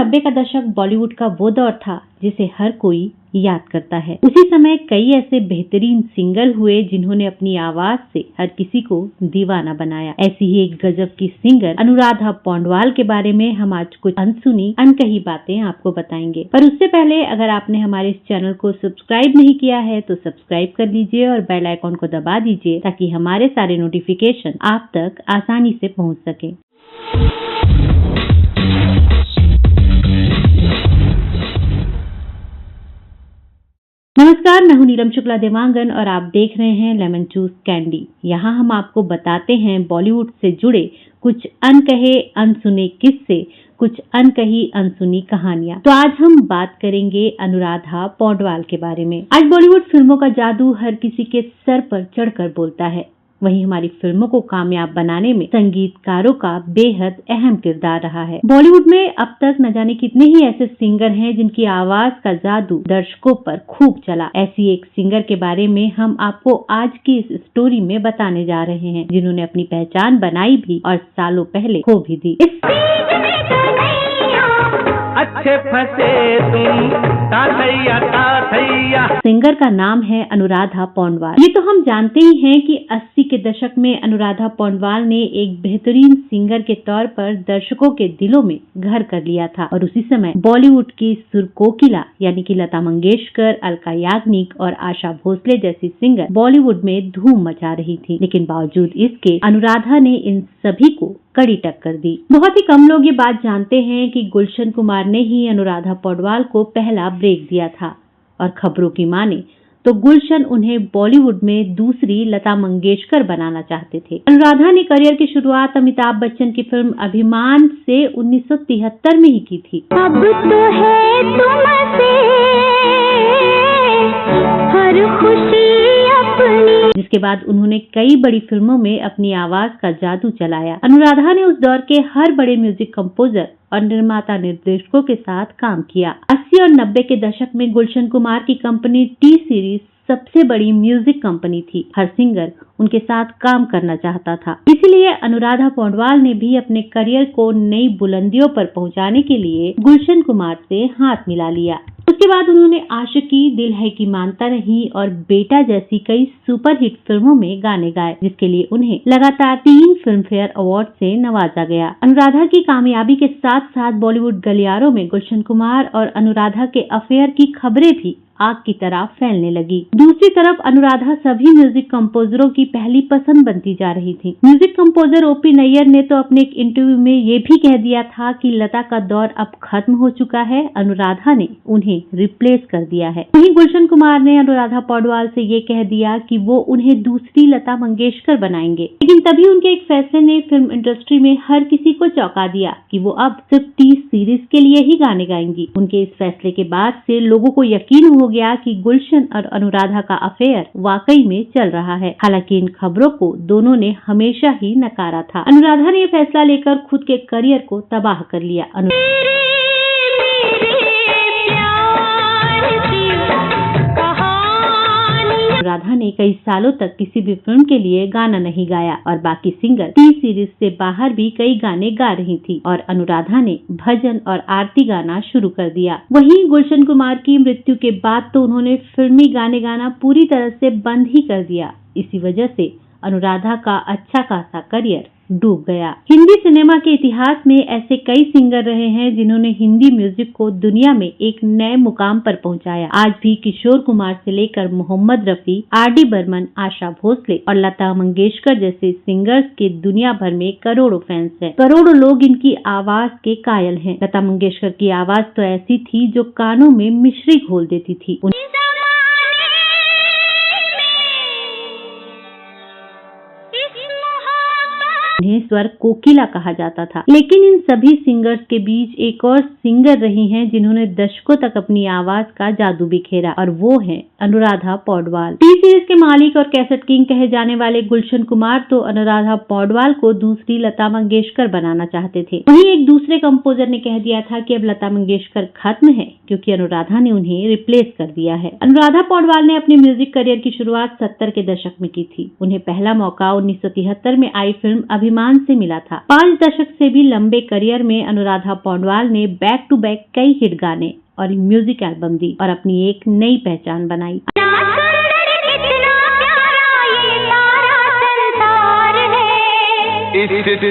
90 का दशक बॉलीवुड का वो दौर था जिसे हर कोई याद करता है। उसी समय कई ऐसे बेहतरीन सिंगर हुए जिन्होंने अपनी आवाज से हर किसी को दीवाना बनाया। ऐसी ही एक गजब की सिंगर अनुराधा पौंडवाल के बारे में हम आज कुछ अनसुनी अनकही बातें आपको बताएंगे। पर उससे पहले अगर आपने हमारे इस चैनल को सब्सक्राइब नहीं किया है तो सब्सक्राइब कर लीजिए और बेल आइकॉन को दबा दीजिए ताकि हमारे सारे नोटिफिकेशन आप तक आसानी से पहुंच सके। नमस्कार, मैं हूं नीलम शुक्ला देवांगन और आप देख रहे हैं लेमन जूस कैंडी। यहाँ हम आपको बताते हैं बॉलीवुड से जुड़े कुछ अनकहे अनसुने किस्से, कुछ अनकही अनसुनी कहानियां। तो आज हम बात करेंगे अनुराधा पौंडवाल के बारे में। आज बॉलीवुड फिल्मों का जादू हर किसी के सर पर चढ़कर बोलता है। वहीं हमारी फिल्मों को कामयाब बनाने में संगीतकारों का बेहद अहम किरदार रहा है। बॉलीवुड में अब तक न जाने कितने ही ऐसे सिंगर हैं जिनकी आवाज का जादू दर्शकों पर खूब चला। ऐसी एक सिंगर के बारे में हम आपको आज की इस स्टोरी में बताने जा रहे हैं, जिन्होंने अपनी पहचान बनाई भी और सालों पहले खो भी दी। अच्छे फंसे तुम ताथैया ताथैया। सिंगर का नाम है अनुराधा पौंडवाल। ये तो हम जानते ही हैं कि 80 के दशक में अनुराधा पौंडवाल ने एक बेहतरीन सिंगर के तौर पर दर्शकों के दिलों में घर कर लिया था और उसी समय बॉलीवुड की सुर कोकिला यानी कि लता मंगेशकर, अलका याग्निक और आशा भोसले जैसी सिंगर बॉलीवुड में धूम मचा रही थी। लेकिन बावजूद इसके अनुराधा ने इन सभी को कड़ी टक्कर दी। बहुत ही कम लोग ये बात जानते हैं कि गुलशन कुमार ने ही अनुराधा पौंडवाल को पहला ब्रेक दिया था और खबरों की माने तो गुलशन उन्हें बॉलीवुड में दूसरी लता मंगेशकर बनाना चाहते थे। अनुराधा ने करियर की शुरुआत अमिताभ बच्चन की फिल्म अभिमान से 1973 में ही की थी। अब तो है तुमसे हर खुशी अपनी। जिसके बाद उन्होंने कई बड़ी फिल्मों में अपनी आवाज का जादू चलाया। अनुराधा ने उस दौर के हर बड़े म्यूजिक कंपोजर और निर्माता निर्देशकों के साथ काम किया। 80 और 90 के दशक में गुलशन कुमार की कंपनी टी सीरीज सबसे बड़ी म्यूजिक कंपनी थी। हर सिंगर उनके साथ काम करना चाहता था। इसीलिए अनुराधा पौंडवाल ने भी अपने करियर को नई बुलंदियों पर पहुंचाने के लिए गुलशन कुमार से हाथ मिला लिया। उसके बाद उन्होंने आशिकी, दिल है की मानता नहीं और बेटा जैसी कई सुपरहिट फिल्मों में गाने गाए, जिसके लिए उन्हें लगातार 3 फिल्म फेयर अवार्ड से नवाजा गया। अनुराधा की कामयाबी के साथ साथ बॉलीवुड गलियारों में गुलशन कुमार और अनुराधा के अफेयर की खबरें भी आग की तरह फैलने लगी। दूसरी तरफ अनुराधा सभी म्यूजिक कंपोजरों की पहली पसंद बनती जा रही थी। म्यूजिक कंपोजर ओपी नैयर ने तो अपने एक इंटरव्यू में ये भी कह दिया था कि लता का दौर अब खत्म हो चुका है, अनुराधा ने उन्हें रिप्लेस कर दिया है। वहीं गुलशन कुमार ने अनुराधा पौंडवाल से ये कह दिया कि वो उन्हें दूसरी लता मंगेशकर बनाएंगे। लेकिन तभी उनके एक फैसले ने फिल्म इंडस्ट्री में हर किसी को चौंका दिया कि वो अब सिर्फ टी सीरीज के लिए ही गाने गाएंगी। उनके इस फैसले के बाद से लोगों को यकीन हो गया कि गुलशन और अनुराधा का अफेयर वाकई में चल रहा है। हालांकि इन खबरों को दोनों ने हमेशा ही नकारा था। अनुराधा ने यह फैसला लेकर खुद के करियर को तबाह कर लिया। अनुराधा ने कई सालों तक किसी भी फिल्म के लिए गाना नहीं गाया और बाकी सिंगर टी सीरीज से बाहर भी कई गाने गा रही थी और अनुराधा ने भजन और आरती गाना शुरू कर दिया। वहीं गुलशन कुमार की मृत्यु के बाद तो उन्होंने फिल्मी गाने गाना पूरी तरह से बंद ही कर दिया। इसी वजह से अनुराधा का अच्छा खासा करियर डूब गया। हिंदी सिनेमा के इतिहास में ऐसे कई सिंगर रहे हैं जिन्होंने हिंदी म्यूजिक को दुनिया में एक नए मुकाम पर पहुंचाया। आज भी किशोर कुमार से लेकर मोहम्मद रफी, आर.डी. बर्मन, आशा भोसले और लता मंगेशकर जैसे सिंगर्स के दुनिया भर में करोड़ों फैंस हैं। करोड़ों लोग इनकी आवाज के कायल हैं। लता मंगेशकर की आवाज तो ऐसी थी जो कानों में मिश्री घोल देती थी। उन्हें स्वर कोकिला कहा जाता था। लेकिन इन सभी सिंगर्स के बीच एक और सिंगर रही हैं जिन्होंने दशकों तक अपनी आवाज का जादू बिखेरा और वो है अनुराधा पौंडवाल। टी सीरीज के मालिक और कैसेट किंग कहे जाने वाले गुलशन कुमार तो अनुराधा पौंडवाल को दूसरी लता मंगेशकर बनाना चाहते थे। वहीं एक दूसरे कंपोजर ने कह दिया था कि अब लता मंगेशकर खत्म है क्योंकि अनुराधा ने उन्हें रिप्लेस कर दिया है। अनुराधा पौंडवाल ने अपने म्यूजिक करियर की शुरुआत 70 के दशक में की थी। उन्हें पहला मौका 1973 में आई फिल्म स्वाभिमान से मिला था। 5 दशक से भी लंबे करियर में अनुराधा पौडवाल ने बैक टू बैक कई हिट गाने और म्यूजिक एल्बम दी और अपनी एक नई पहचान बनाई।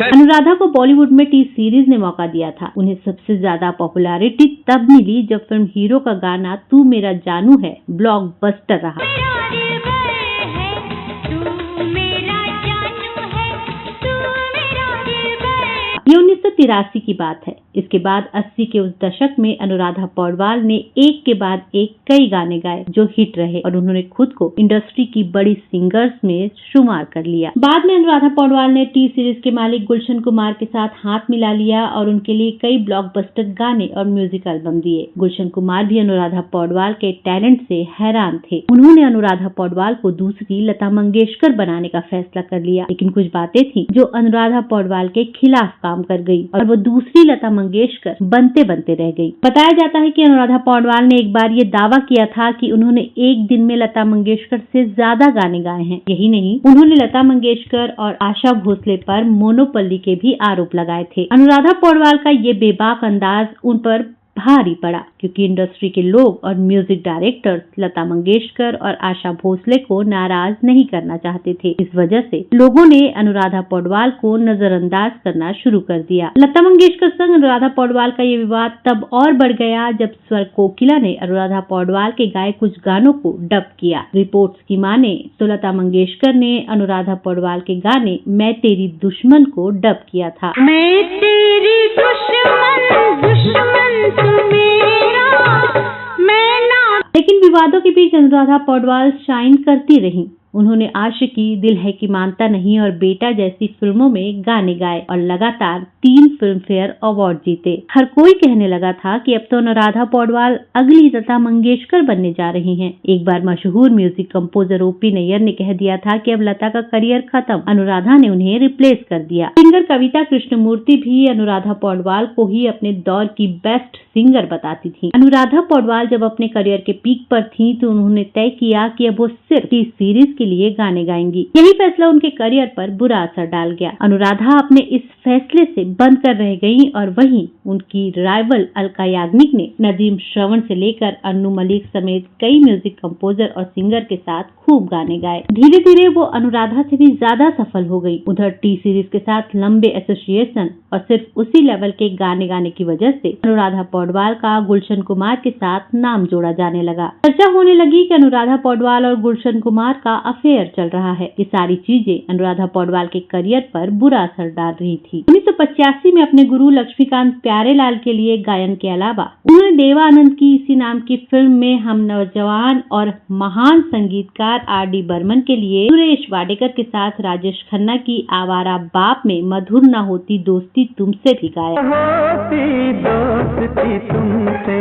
अनुराधा को बॉलीवुड में टी सीरीज ने मौका दिया था। उन्हें सबसे ज्यादा पॉपुलैरिटी तब मिली जब फिल्म हीरो का गाना तू मेरा जानू है ब्लॉकबस्टर रहा। ये 1983 की बात है। इसके बाद 80 के उस दशक में अनुराधा पौडवाल ने एक के बाद एक कई गाने गाए जो हिट रहे और उन्होंने खुद को इंडस्ट्री की बड़ी सिंगर्स में शुमार कर लिया। बाद में अनुराधा पौडवाल ने टी सीरीज के मालिक गुलशन कुमार के साथ हाथ मिला लिया और उनके लिए कई ब्लॉकबस्टर गाने और म्यूजिक एल्बम दिए। गुलशन कुमार भी अनुराधा पौडवाल के टैलेंट से हैरान थे। उन्होंने अनुराधा पौडवाल को दूसरी लता मंगेशकर बनाने का फैसला कर लिया, लेकिन कुछ बातें थी जो अनुराधा पौडवाल के खिलाफ काम कर गई और वो दूसरी लता मंगेशकर बनते बनते रह गई। बताया जाता है कि अनुराधा पौडवाल ने एक बार ये दावा किया था कि उन्होंने एक दिन में लता मंगेशकर से ज्यादा गाने गाए हैं। यही नहीं, उन्होंने लता मंगेशकर और आशा भोसले पर मोनोपोली के भी आरोप लगाए थे। अनुराधा पौडवाल का ये बेबाक अंदाज उन पर भारी पड़ा क्योंकि इंडस्ट्री के लोग और म्यूजिक डायरेक्टर्स लता मंगेशकर और आशा भोसले को नाराज नहीं करना चाहते थे। इस वजह से लोगों ने अनुराधा पौडवाल को नजरअंदाज करना शुरू कर दिया। लता मंगेशकर संग अनुराधा पौडवाल का ये विवाद तब और बढ़ गया जब स्वर कोकिला ने अनुराधा पौडवाल के गाए कुछ गानों को डब किया। रिपोर्ट्स की माने तो लता मंगेशकर ने अनुराधा पौडवाल के गाने मैं तेरी दुश्मन को डब किया था। मैं तेरी दुश्मन लेकिन विवादों के बीच अनुराधा पौडवाल शाइन करती रहीं। उन्होंने आशिकी, दिल है कि मानता नहीं और बेटा जैसी फिल्मों में गाने गाए और लगातार 3 फिल्म फेयर अवार्ड जीते। हर कोई कहने लगा था कि अब तो अनुराधा पौडवाल अगली लता मंगेशकर बनने जा रही हैं। एक बार मशहूर म्यूजिक कंपोजर ओपी नैयर ने कह दिया था कि अब लता का करियर खत्म, अनुराधा ने उन्हें रिप्लेस कर दिया। सिंगर कविता कृष्णमूर्ति भी अनुराधा पौडवाल को ही अपने दौर की बेस्ट सिंगर बताती थी। अनुराधा पौडवाल जब अपने करियर के पीक पर थी तो उन्होंने तय किया कि अब वो सिर्फ टी सीरीज के लिए गाने गाएंगी। यही फैसला उनके करियर पर बुरा असर डाल गया। अनुराधा अपने इस फैसले से बंद कर रह गई और वहीं उनकी राइवल अलका याग्निक ने नदीम श्रवण से लेकर अन्नू मलिक समेत कई म्यूजिक कंपोजर और सिंगर के साथ खूब गाने गाए। धीरे धीरे वो अनुराधा से भी ज्यादा सफल हो गई। उधर टी सीरीज के साथ लंबे एसोसिएशन और सिर्फ उसी लेवल के गाने गाने की वजह से अनुराधा पौडवाल का गुलशन कुमार के साथ नाम जोड़ा जाने लगा। चर्चा होने लगी कि अनुराधा पौडवाल और गुलशन कुमार का अफेयर चल रहा है। ये सारी चीजें अनुराधा पौडवाल के करियर पर बुरा असर डाल रही थी। 1985 में अपने गुरु लक्ष्मीकांत प्यारेलाल के लिए गायन के अलावा उन्होंने देवा आनंद की इसी नाम की फिल्म में हम नौजवान और महान संगीतकार आर.डी. बर्मन के लिए सुरेश वाडेकर के साथ राजेश खन्ना की आवारा बाप में मधुर न होती दोस्ती तुमसे भी गाया। होती दोस्ती तुमसे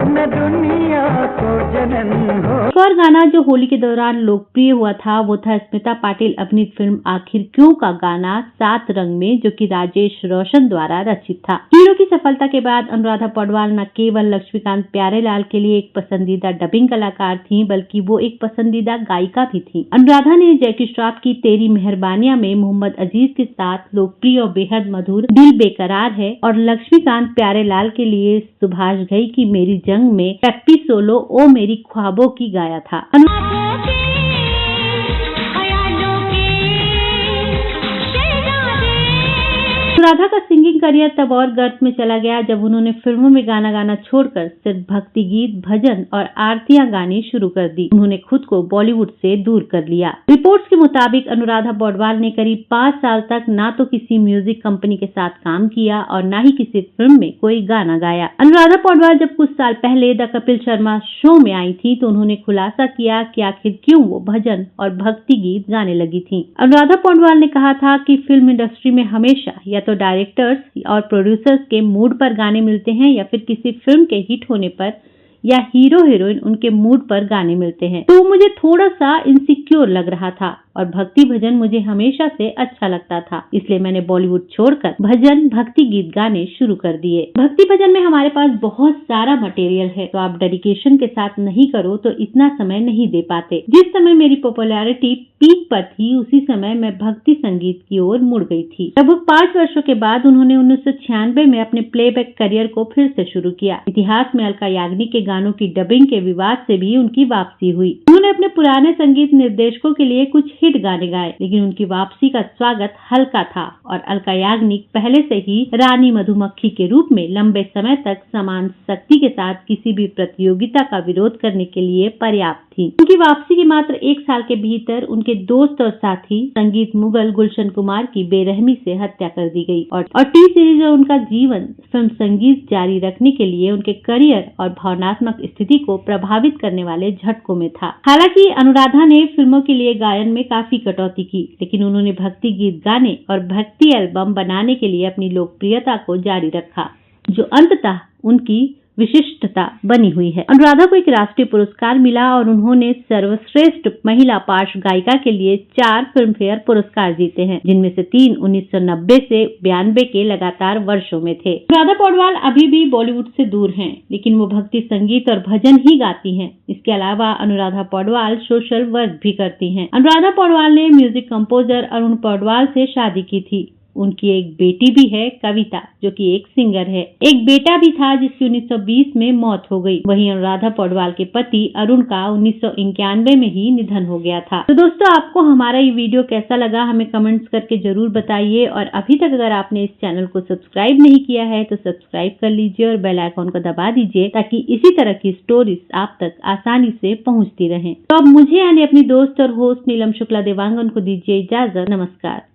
न दुनिया को जनन हो। एक और गाना जो होली के दौरान लोकप्रिय हुआ था वो था स्मिता पाटिल अभिनीत फिल्म आखिर क्यों का गाना 7 रंग में, जो कि राजेश रोशन द्वारा रचित था। हीरो की सफलता के बाद अनुराधा पौडवाल न केवल लक्ष्मीकांत प्यारेलाल के लिए एक पसंदीदा डबिंग कलाकार थी बल्कि वो एक पसंदीदा गायिका भी थी। अनुराधा ने जैकी श्रॉफ की तेरी मेहरबानियां में मोहम्मद अजीज के साथ लोकप्रिय और बेहद मधुर दिल बेकरार है और लक्ष्मीकांत प्यारेलाल के लिए सुभाष घई की मेरी जंग में पेप्पी सोलो ओ मेरी ख्वाबों की गाया था। अनुराधा का सिंगिंग करियर तब और गर्त में चला गया जब उन्होंने फिल्मों में गाना गाना छोड़कर सिर्फ भक्ति गीत, भजन और आरतियां गानी शुरू कर दी। उन्होंने खुद को बॉलीवुड से दूर कर लिया। रिपोर्ट्स के मुताबिक अनुराधा पौडवाल ने करीब 5 साल तक ना तो किसी म्यूजिक कंपनी के साथ काम किया और ना ही किसी फिल्म में कोई गाना गाया। अनुराधा पौडवाल जब कुछ साल पहले द कपिल शर्मा शो में आई थी तो उन्होंने खुलासा किया कि आखिर क्यों वो भजन और भक्ति गीत गाने लगी थी। अनुराधा पौडवाल ने कहा था कि फिल्म इंडस्ट्री में हमेशा या तो डायरेक्टर्स और प्रोड्यूसर्स के मूड पर गाने मिलते हैं या फिर किसी फिल्म के हिट होने पर या हीरो हीरोइन उनके मूड पर गाने मिलते हैं, तो मुझे थोड़ा सा इनसिक्योर लग रहा था। और भक्ति भजन मुझे हमेशा से अच्छा लगता था, इसलिए मैंने बॉलीवुड छोड़कर भजन भक्ति गीत गाने शुरू कर दिए। भक्ति भजन में हमारे पास बहुत सारा मटेरियल है, तो आप डेडिकेशन के साथ नहीं करो तो इतना समय नहीं दे पाते। जिस समय मेरी पॉपुलैरिटी पीक पर थी, उसी समय मैं भक्ति संगीत की ओर मुड़ गई थी। लगभग 5 वर्षों के बाद उन्होंने 1996 में अपने प्लेबैक करियर को फिर से शुरू किया। इतिहास में अलका याग्निक के गानों की डबिंग के विवाद से भी उनकी वापसी हुई। उन्होंने अपने पुराने संगीत निर्देशकों के लिए कुछ हिट गाने गाए, लेकिन उनकी वापसी का स्वागत हल्का था और अलका याग्निक पहले से ही रानी मधुमक्खी के रूप में लंबे समय तक समान शक्ति के साथ किसी भी प्रतियोगिता का विरोध करने के लिए पर्याप्त थी। उनकी वापसी के मात्र 1 साल के भीतर उनके दोस्त और साथी संगीत मुगल गुलशन कुमार की बेरहमी से हत्या कर दी गई और टी सीरीज और उनका जीवन फिल्म संगीत जारी रखने के लिए उनके करियर और भावनात्मक स्थिति को प्रभावित करने वाले झटकों में था। हालांकि अनुराधा ने फिल्मों के लिए गायन में काफी कटौती की, लेकिन उन्होंने भक्ति गीत गाने और भक्ति एल्बम बनाने के लिए अपनी लोकप्रियता को जारी रखा, जो अंततः उनकी विशिष्टता बनी हुई है। अनुराधा को एक राष्ट्रीय पुरस्कार मिला और उन्होंने सर्वश्रेष्ठ महिला पार्श्व गायिका के लिए 4 फिल्म फेयर पुरस्कार जीते हैं, जिनमें से 3 1990 से 92 के लगातार वर्षों में थे। अनुराधा पौडवाल अभी भी बॉलीवुड से दूर हैं, लेकिन वो भक्ति संगीत और भजन ही गाती हैं। इसके अलावा अनुराधा पौडवाल सोशल वर्क भी करती हैं। अनुराधा पौडवाल ने म्यूजिक कंपोजर अरुण पौडवाल से शादी की थी। उनकी एक बेटी भी है, कविता, जो कि एक सिंगर है। एक बेटा भी था जिसकी 1920 में मौत हो गई। वहीं अनुराधा पौडवाल के पति अरुण का 1991 में ही निधन हो गया था। तो दोस्तों, आपको हमारा ये वीडियो कैसा लगा हमें कमेंट्स करके जरूर बताइए और अभी तक अगर आपने इस चैनल को सब्सक्राइब नहीं किया है तो सब्सक्राइब कर लीजिए और बेल आइकॉन को दबा दीजिए ताकि इसी तरह की स्टोरीज आप तक आसानी से पहुँचती रहें। तो अब मुझे यानी अपनी दोस्त और होस्ट नीलम शुक्ला देवांगन को दीजिए इजाजत। नमस्कार।